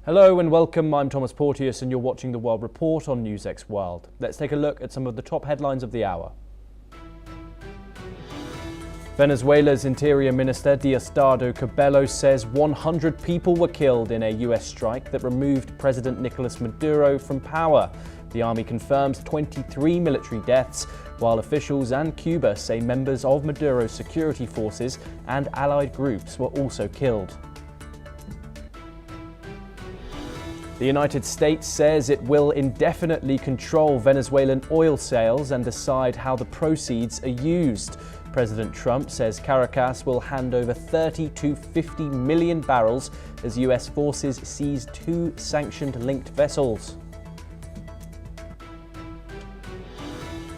Hello and welcome, I'm Thomas Porteous and you're watching The World Report on NewsX World. Let's take a look at some of the top headlines of the hour. Venezuela's Interior Minister Diosdado Cabello says 100 people were killed in a US strike that removed President Nicolas Maduro from power. The army confirms 23 military deaths, while officials and Cuba say members of Maduro's security forces and allied groups were also killed. The United States says it will indefinitely control Venezuelan oil sales and decide how the proceeds are used. President Trump says Caracas will hand over 30 to 50 million barrels as US forces seize 2 sanctioned-linked vessels.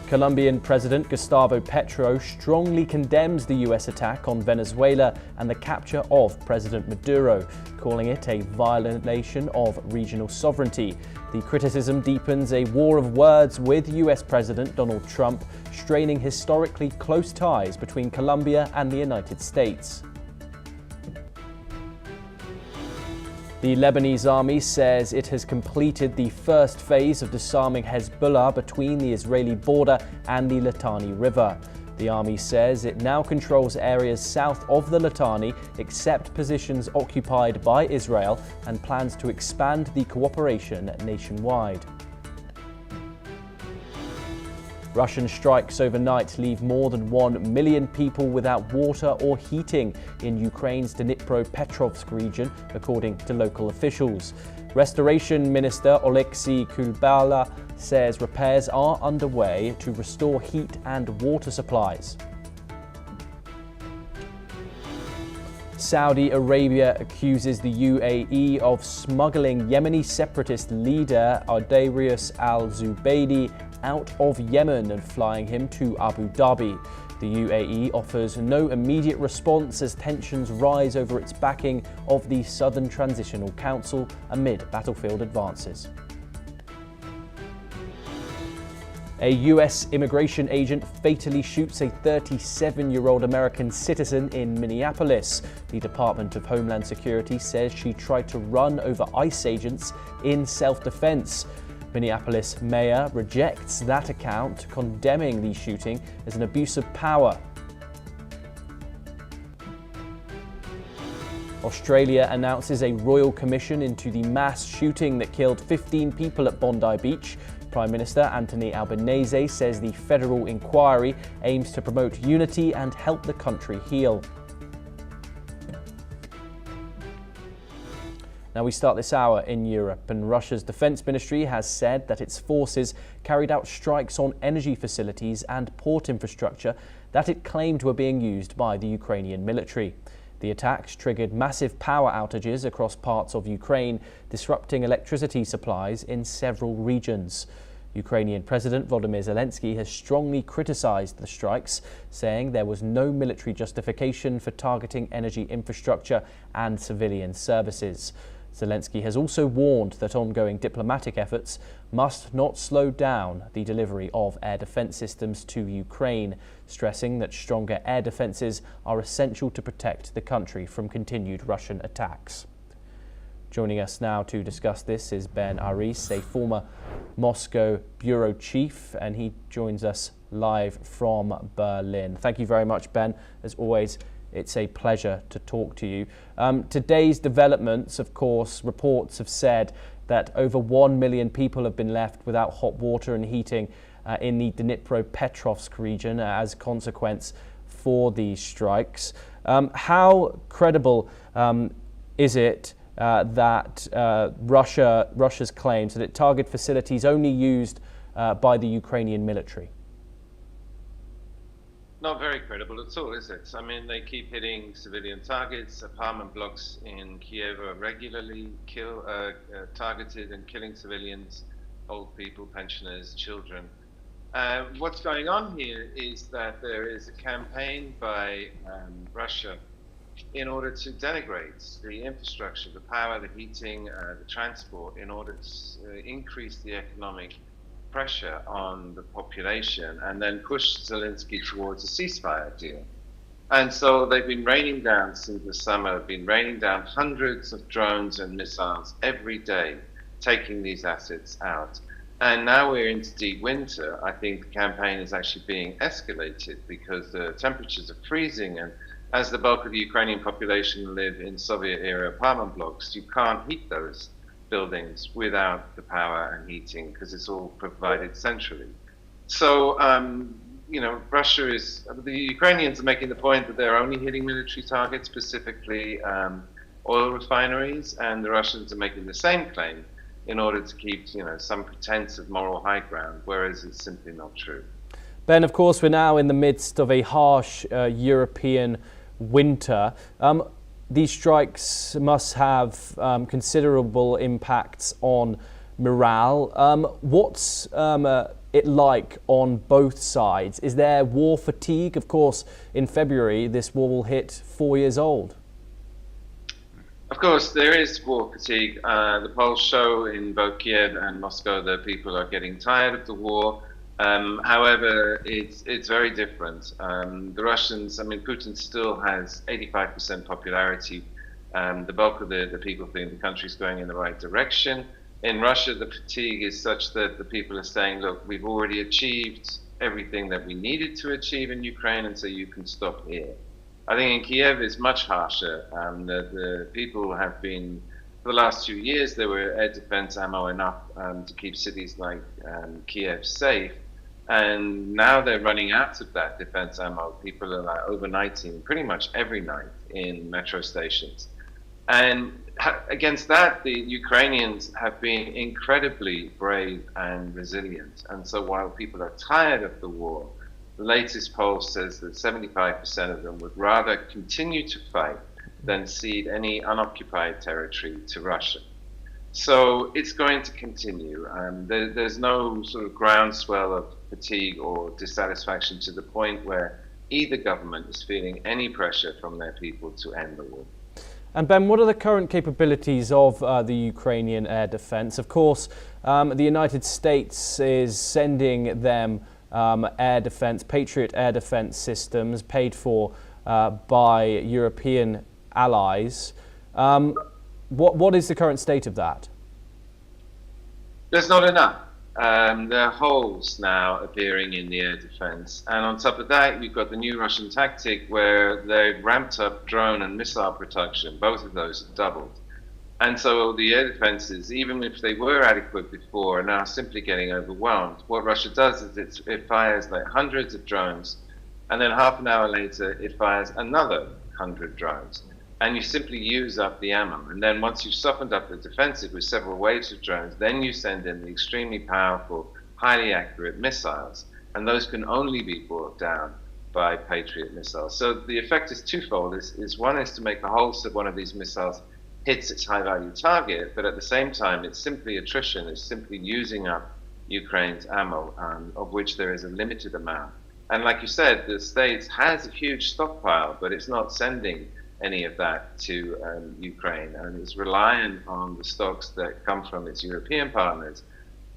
Colombian President Gustavo Petro strongly condemns the US attack on Venezuela and the capture of President Maduro, calling it a violation of regional sovereignty. The criticism deepens a war of words with US President Donald Trump, straining historically close ties between Colombia and the United States. The Lebanese army says it has completed the first phase of disarming Hezbollah between the Israeli border and the Litani River. The army says it now controls areas south of the Litani, except positions occupied by Israel, and plans to expand the cooperation nationwide. Russian strikes overnight leave more than 1 million people without water or heating in Ukraine's Dnipropetrovsk region, according to local officials. Restoration Minister Oleksiy Kulbala says repairs are underway to restore heat and water supplies. Saudi Arabia accuses the UAE of smuggling Yemeni separatist leader Ardarius al-Zubaydi out of Yemen and flying him to Abu Dhabi. The UAE offers no immediate response as tensions rise over its backing of the Southern Transitional Council amid battlefield advances. A US immigration agent fatally shoots a 37-year-old American citizen in Minneapolis. The Department of Homeland Security says she tried to run over ICE agents in self-defense. Minneapolis mayor rejects that account, condemning the shooting as an abuse of power. Australia announces a royal commission into the mass shooting that killed 15 people at Bondi Beach. Prime Minister Anthony Albanese says the federal inquiry aims to promote unity and help the country heal. Now we start this hour in Europe, and Russia's defense ministry has said that its forces carried out strikes on energy facilities and port infrastructure that it claimed were being used by the Ukrainian military. The attacks triggered massive power outages across parts of Ukraine, disrupting electricity supplies in several regions. Ukrainian President Volodymyr Zelensky has strongly criticized the strikes, saying there was no military justification for targeting energy infrastructure and civilian services. Zelensky has also warned that ongoing diplomatic efforts must not slow down the delivery of air defense systems to Ukraine, stressing that stronger air defenses are essential to protect the country from continued Russian attacks. Joining us now to discuss this is Ben Aris, a former Moscow bureau chief, and he joins us live from Berlin. Thank you very much, Ben. As always, it's a pleasure to talk to you. Today's developments, of course, reports have said that over 1 million people have been left without hot water and heating in the Dnipropetrovsk region as a consequence for these strikes. How credible is it that Russia's claims that it targeted facilities only used by the Ukrainian military? Not very credible at all, is it? I mean, they keep hitting civilian targets. Apartment blocks in Kiev are regularly targeted and killing civilians, old people, pensioners, children. What's going on here is that there is a campaign by Russia in order to denigrate the infrastructure, the power, the heating, the transport, in order to increase the economic pressure on the population and then push Zelensky towards a ceasefire deal. And so they've been raining down since the summer, been raining down hundreds of drones and missiles every day, taking these assets out. And now we're into deep winter. I think the campaign is actually being escalated because the temperatures are freezing. And as the bulk of the Ukrainian population live in Soviet-era apartment blocks, you can't heat those buildings without the power and heating because it's all provided centrally. So, the Ukrainians are making the point that they're only hitting military targets, specifically oil refineries, and the Russians are making the same claim in order to keep, some pretense of moral high ground, whereas it's simply not true. Ben, of course, we're now in the midst of a harsh European winter. These strikes must have considerable impacts on morale. What's it like on both sides? Is there war fatigue? Of course, in February, this war will hit 4 years old. Of course, there is war fatigue. The polls show in both Kiev and Moscow that people are getting tired of the war. However, it's very different. The Russians, Putin still has 85% popularity. The bulk of the people think the country's going in the right direction. In Russia, the fatigue is such that the people are saying, look, we've already achieved everything that we needed to achieve in Ukraine, and so you can stop here. I think in Kiev it's much harsher. The people have been, for the last 2 years, there were air defense ammo enough to keep cities like Kiev safe. And now they're running out of that defense ammo. People are overnighting pretty much every night in metro stations. And against that, the Ukrainians have been incredibly brave and resilient. And so while people are tired of the war, the latest poll says that 75% of them would rather continue to fight than cede any unoccupied territory to Russia. So it's going to continue. There's no sort of groundswell of fatigue or dissatisfaction to the point where either government is feeling any pressure from their people to end the war. And Ben, what are the current capabilities of the Ukrainian air defense? Of course, the United States is sending them air defense, Patriot air defense systems paid for by European allies. What is the current state of that? There's not enough. There are holes now appearing in the air defense. And on top of that, you've got the new Russian tactic where they've ramped up drone and missile production. Both of those have doubled. And so the air defenses, even if they were adequate before, are now simply getting overwhelmed. What Russia does is it fires like hundreds of drones, and then half an hour later, it fires another 100 drones. And you simply use up the ammo. And then once you've softened up the defensive with several waves of drones, then you send in the extremely powerful, highly accurate missiles. And those can only be brought down by Patriot missiles. So the effect is twofold. One is to make the hull of one of these missiles hits its high-value target, but at the same time, it's simply attrition. It's simply using up Ukraine's ammo, of which there is a limited amount. And like you said, the States has a huge stockpile, but it's not sending any of that to Ukraine, and it's reliant on the stocks that come from its European partners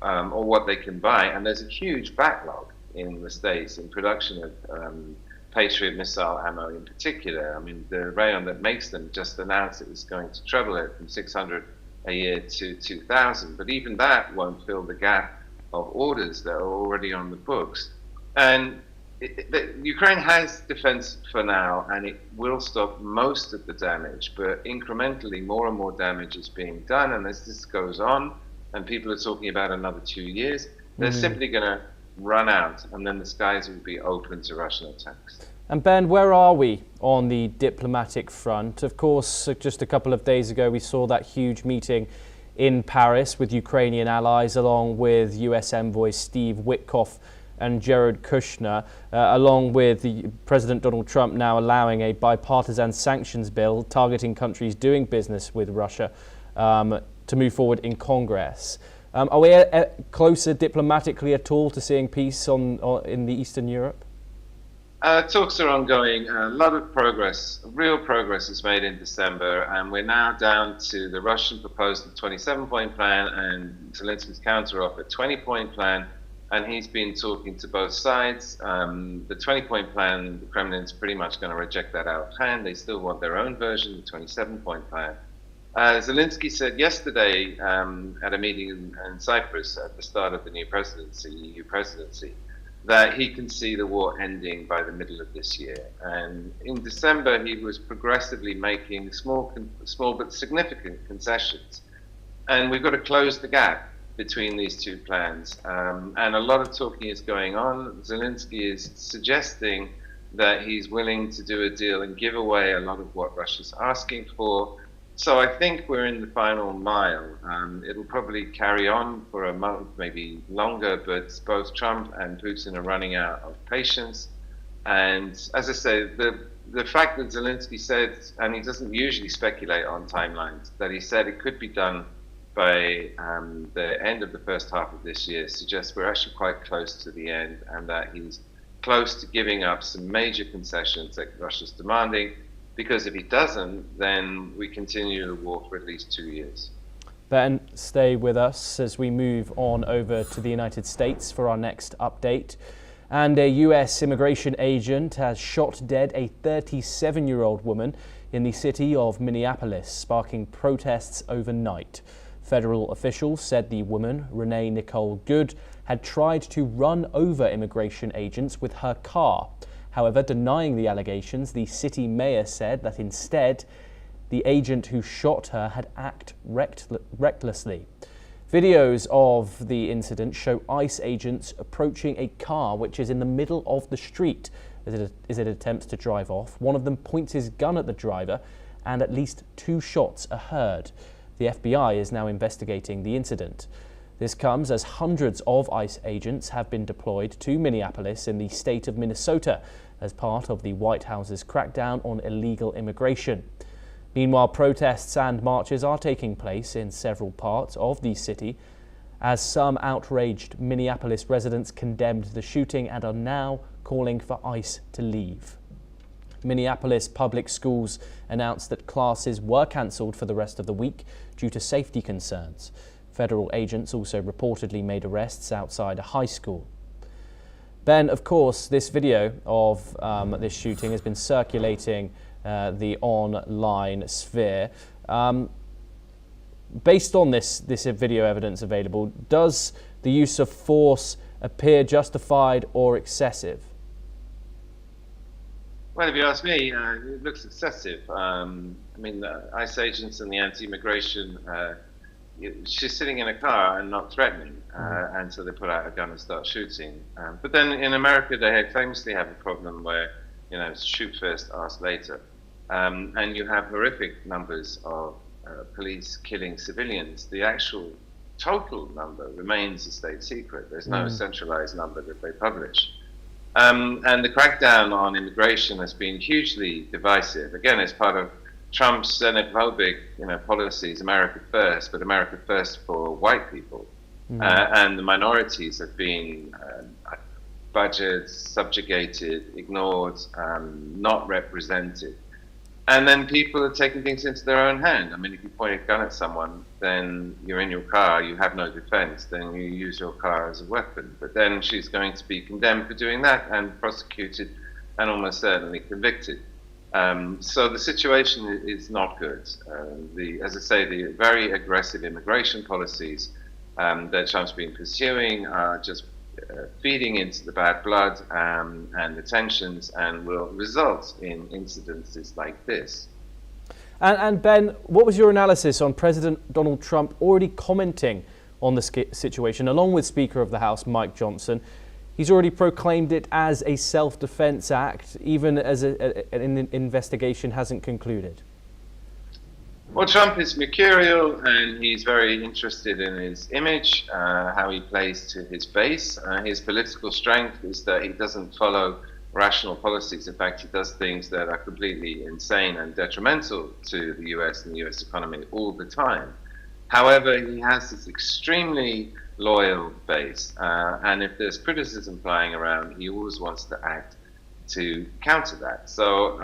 or what they can buy. And there's a huge backlog in the States in production of Patriot missile ammo in particular. The rayon that makes them just announced it was going to treble it from 600 a year to 2,000, but even that won't fill the gap of orders that are already on the books. And Ukraine has defense for now, and it will stop most of the damage, but incrementally more and more damage is being done. And as this goes on, and people are talking about another 2 years, they're simply going to run out, and then the skies will be open to Russian attacks. And Ben, where are we on the diplomatic front? Of course, just a couple of days ago, we saw that huge meeting in Paris with Ukrainian allies, along with US envoys Steve Witkoff and Jared Kushner, along with the President Donald Trump now allowing a bipartisan sanctions bill targeting countries doing business with Russia to move forward in Congress. Are we closer diplomatically at all to seeing peace in the Eastern Europe? Talks are ongoing. A lot of progress, real progress is made in December, and we're now down to the Russian proposed 27-point plan and Zelensky's counter-offer 20-point plan. and he's been talking to both sides. The 20-point plan, the Kremlin's pretty much going to reject that out of hand. They still want their own version, the 27-point plan. Zelensky said yesterday at a meeting in Cyprus at the start of the new presidency, EU presidency, that he can see the war ending by the middle of this year. And in December, he was progressively making small but significant concessions. And we've got to close the gap between these two plans. And a lot of talking is going on. Zelensky is suggesting that he's willing to do a deal and give away a lot of what Russia's asking for. So I think we're in the final mile. It'll probably carry on for a month, maybe longer, but both Trump and Putin are running out of patience. And as I say, the fact that Zelensky said, and he doesn't usually speculate on timelines, that he said it could be done by the end of the first half of this year suggests we're actually quite close to the end, and that he's close to giving up some major concessions that Russia's demanding. Because if he doesn't, then we continue the war for at least 2 years. Ben, stay with us as we move on over to the United States for our next update. And a US immigration agent has shot dead a 37-year-old woman in the city of Minneapolis, sparking protests overnight. Federal officials said the woman, Renee Nicole Good, had tried to run over immigration agents with her car. However, denying the allegations, the city mayor said that instead, the agent who shot her had acted recklessly. Videos of the incident show ICE agents approaching a car which is in the middle of the street as it attempts to drive off. One of them points his gun at the driver, and at least 2 shots are heard. The FBI is now investigating the incident. This comes as hundreds of ICE agents have been deployed to Minneapolis in the state of Minnesota as part of the White House's crackdown on illegal immigration. Meanwhile, protests and marches are taking place in several parts of the city as some outraged Minneapolis residents condemned the shooting and are now calling for ICE to leave. Minneapolis public schools announced that classes were cancelled for the rest of the week due to safety concerns. Federal agents also reportedly made arrests outside a high school. Ben, of course, this video of this shooting has been circulating the online sphere. Based on this video evidence available, does the use of force appear justified or excessive? Well, if you ask me, it looks excessive. I mean, the ICE agents and the anti-immigration, she's sitting in a car and not threatening, and so they put out a gun and start shooting. But then in America, they famously have a problem where, you know, shoot first, ask later. And you have horrific numbers of police killing civilians. The actual total number remains a state secret. There's no centralized number that they publish. And the crackdown on immigration has been hugely divisive. Again, it's part of Trump's xenophobic, policies, America first, but America first for white people. And the minorities have been budgeted, subjugated, ignored, not represented. And then people are taking things into their own hand. I mean, if you point a gun at someone, then you're in your car, you have no defense, then you use your car as a weapon. But then she's going to be condemned for doing that and prosecuted and almost certainly convicted. So the situation is not good. As I say, the very aggressive immigration policies that Trump's been pursuing are just feeding into the bad blood and the tensions, and will result in incidences like this. And Ben, what was your analysis on President Donald Trump already commenting on the situation, along with Speaker of the House Mike Johnson? He's already proclaimed it as a self-defense act, even as an investigation hasn't concluded. Well, Trump is mercurial, and he's very interested in his image, how he plays to his base. His political strength is that he doesn't follow rational policies. In fact, he does things that are completely insane and detrimental to the US and the US economy all the time. However, he has this extremely loyal base, and if there's criticism flying around, he always wants to act to counter that. So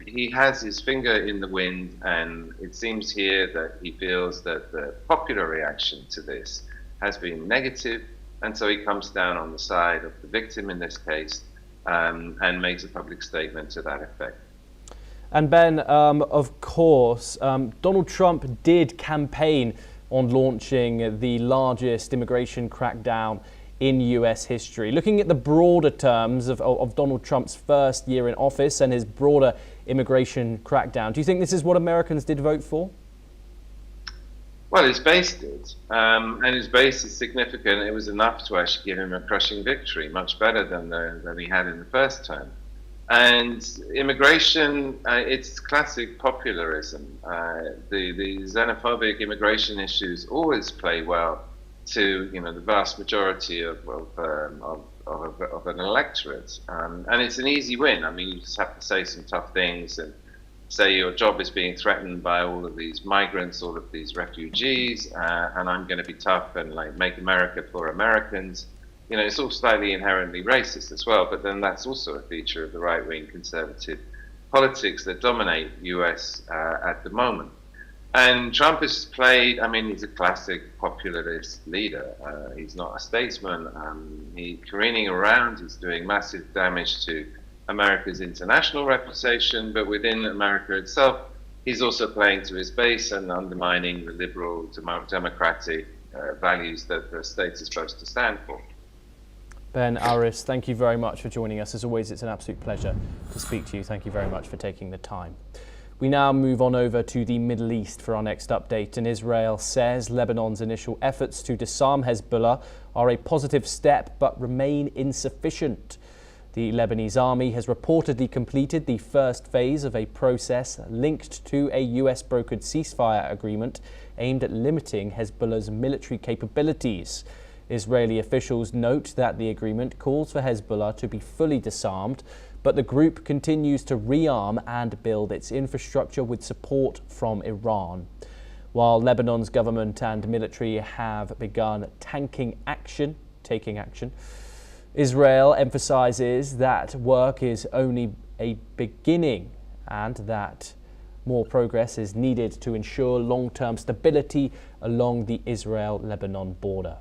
he has his finger in the wind, and it seems here that he feels that the popular reaction to this has been negative, And so he comes down on the side of the victim in this case, and makes a public statement to that effect. And Ben, of course, Donald Trump did campaign on launching the largest immigration crackdown in US history. Looking at the broader terms of Donald Trump's first year in office and his broader immigration crackdown, do you think this is what Americans did vote for? Well, his base did, and his base is significant. It was enough to actually give him a crushing victory, much better than he had in the first term. And immigration, it's classic popularism. The xenophobic immigration issues always play well to the vast majority of an electorate, and it's an easy win. I mean, you just have to say some tough things and say your job is being threatened by all of these migrants, all of these refugees, and I'm going to be tough and make America for Americans. It's all slightly inherently racist as well, but then that's also a feature of the right-wing conservative politics that dominate US at the moment. And Trump has played, he's a classic populist leader. He's not a statesman. He's careening around. He's doing massive damage to America's international reputation, but within America itself, he's also playing to his base and undermining the liberal, democratic values that the state is supposed to stand for. Ben Aris, thank you very much for joining us. As always, it's an absolute pleasure to speak to you. Thank you very much for taking the time. We now move on over to the Middle East for our next update, and Israel says Lebanon's initial efforts to disarm Hezbollah are a positive step but remain insufficient. The Lebanese army has reportedly completed the first phase of a process linked to a US-brokered ceasefire agreement aimed at limiting Hezbollah's military capabilities. Israeli officials note that the agreement calls for Hezbollah to be fully disarmed, but the group continues to rearm and build its infrastructure with support from Iran. While Lebanon's government and military have begun taking action, Israel emphasizes that work is only a beginning and that more progress is needed to ensure long-term stability along the Israel-Lebanon border.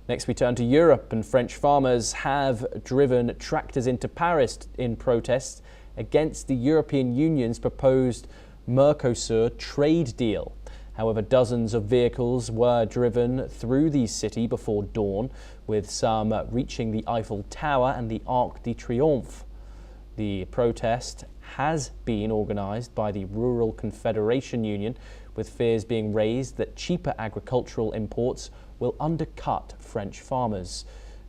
Next, we turn to Europe, and French farmers have driven tractors into Paris in protest against the European Union's proposed Mercosur trade deal. However, dozens of vehicles were driven through the city before dawn, with some reaching the Eiffel Tower and the Arc de Triomphe. The protest has been organised by the Rural Confederation Union, with fears being raised that cheaper agricultural imports will undercut French farmers.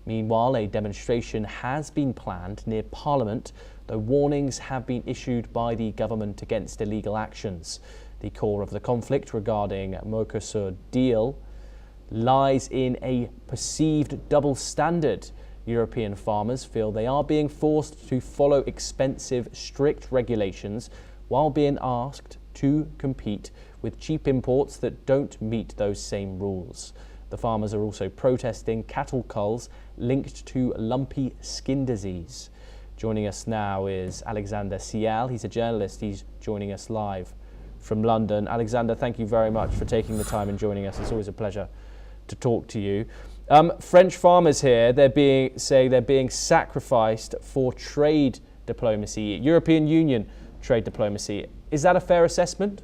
Meanwhile, a demonstration has been planned near Parliament, though warnings have been issued by the government against illegal actions. The core of the conflict regarding Mercosur deal lies in a perceived double standard. European farmers feel they are being forced to follow expensive, strict regulations while being asked to compete with cheap imports that don't meet those same rules. The farmers are also protesting cattle culls linked to lumpy skin disease. Joining us now is Alexander Sial. He's a journalist. He's joining us live from London. Alexander, thank you very much for taking the time and joining us. It's always a pleasure to talk to you. French farmers here, they're being sacrificed for trade diplomacy, European Union trade diplomacy. Is that a fair assessment?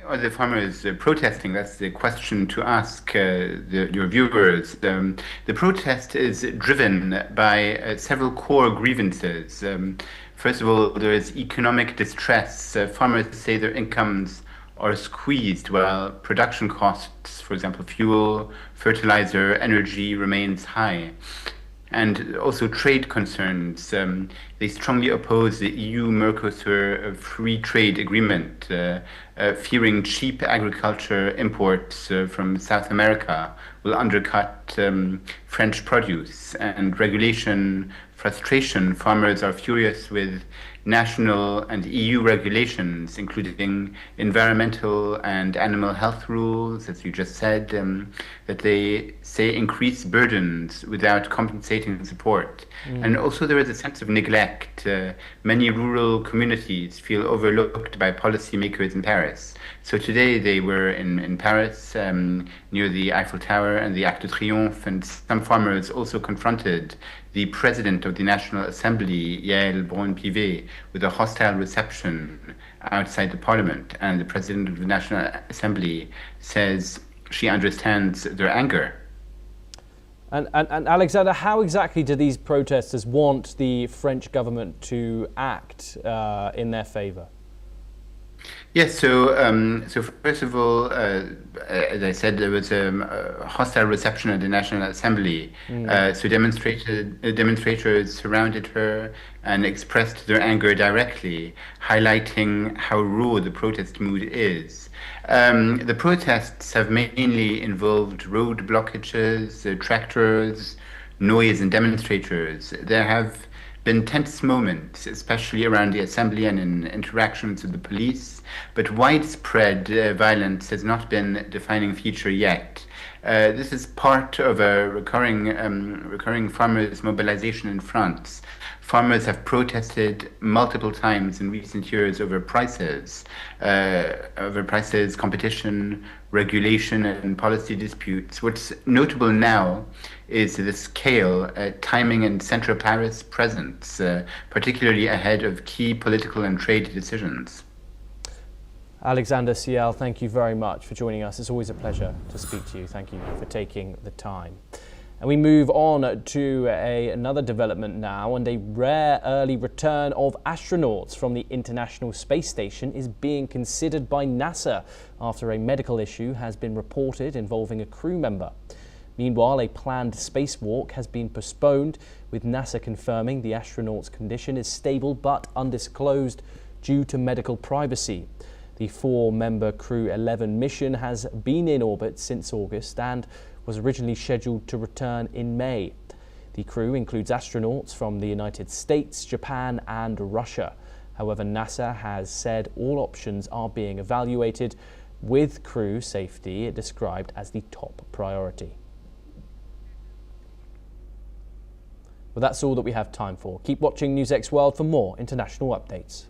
Are the farmers protesting? That's the question to ask your viewers. The protest is driven by several core grievances. First of all, there is economic distress. Farmers say their incomes are squeezed while production costs, for example, fuel, fertilizer, energy, remains high. And also trade concerns. They strongly oppose the EU Mercosur free trade agreement, fearing cheap agriculture imports from South America will undercut French produce, and regulation frustration, farmers are furious with national and EU regulations, including environmental and animal health rules, as you just said, that they say increase burdens without compensating support. And also there is a sense of neglect. Many rural communities feel overlooked by policymakers in Paris. So today they were in Paris, near the Eiffel Tower and the Arc de Triomphe, and some farmers also confronted the president of the National Assembly, Yael Braun-Pivet, with a hostile reception outside the parliament. And the president of the National Assembly says she understands their anger. And Alexander, how exactly do these protesters want the French government to act in their favour? Yes, so first of all, as I said, there was a hostile reception at the National Assembly. So demonstrators surrounded her and expressed their anger directly, highlighting how raw the protest mood is. The protests have mainly involved road blockages, tractors, noise, and demonstrators. There have been tense moments, especially around the assembly and in interactions with the police, but widespread violence has not been a defining feature yet. This is part of a recurring farmers' mobilization in France. Farmers have protested multiple times in recent years over prices, competition, regulation, and policy disputes. What's notable now is the scale, timing, and central Paris presence, particularly ahead of key political and trade decisions. Alexander Ciel, thank you very much for joining us. It's always a pleasure to speak to you. Thank you for taking the time. And we move on to another development now, and a rare early return of astronauts from the International Space Station is being considered by NASA after a medical issue has been reported involving a crew member. Meanwhile, a planned spacewalk has been postponed, with NASA confirming the astronauts' condition is stable but undisclosed due to medical privacy. The 4-member Crew 11 mission has been in orbit since August and was originally scheduled to return in May. The crew includes astronauts from the United States, Japan and Russia. However, NASA has said all options are being evaluated, with crew safety described as the top priority. Well, that's all that we have time for. Keep watching NewsX World for more international updates.